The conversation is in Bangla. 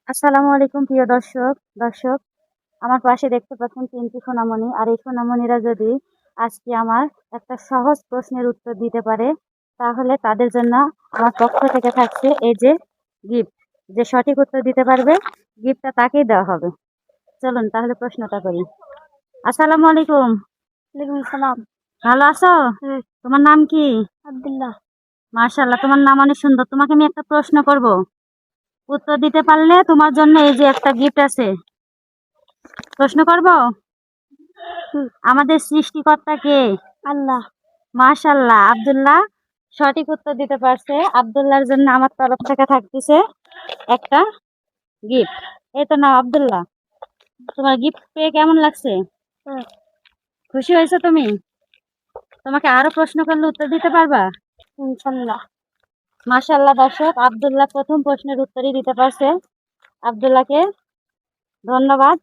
আসসালামু আলাইকুম প্রিয় দর্শক আমার পাশে দেখতে পাচ্ছেন তিনটি সোনামণি। আর এই সোনামণিরা যদি আজকে আমার একটা সহজ প্রশ্নের উত্তর দিতে পারে তাহলে তাদের জন্য আমার পক্ষ থেকে থাকছে এই যে গিফট। যে সঠিক উত্তর দিতে পারবে গিফটটা তাকেই দেওয়া হবে। চলুন তাহলে প্রশ্নটা করি। আসসালামু আলাইকুম। ওয়ালাইকুম সালাম। ভালো আছো? তোমার নাম কি? আব্দুল্লাহ। মাশাআল্লাহ, তোমার নাম অনেক সুন্দর। তোমাকে আমি একটা প্রশ্ন করব, উত্তর দিতে পারলে তোমার জন্য এই যে একটা গিফট আছে। প্রশ্ন করব, আমাদের সৃষ্টিকর্তা কে? আল্লাহ। মাশাআল্লাহ, আব্দুল্লাহ সঠিক উত্তর দিতে পারছে। আব্দুল্লাহর জন্য আমার তরফ থেকে থাকতেছে একটা গিফট। এই তো নাও আব্দুল্লাহ, তোমার গিফট পেয়ে কেমন লাগছে? খুশি হয়েছো তুমি? তোমাকে আরো প্রশ্ন করলে উত্তর দিতে পারবা ইনশাআল্লাহ। মাশাআল্লাহ। দর্শক, আব্দুল্লাহ প্রথম প্রশ্নের উত্তরই দিতে পারছে। আব্দুল্লাহকে ধন্যবাদ।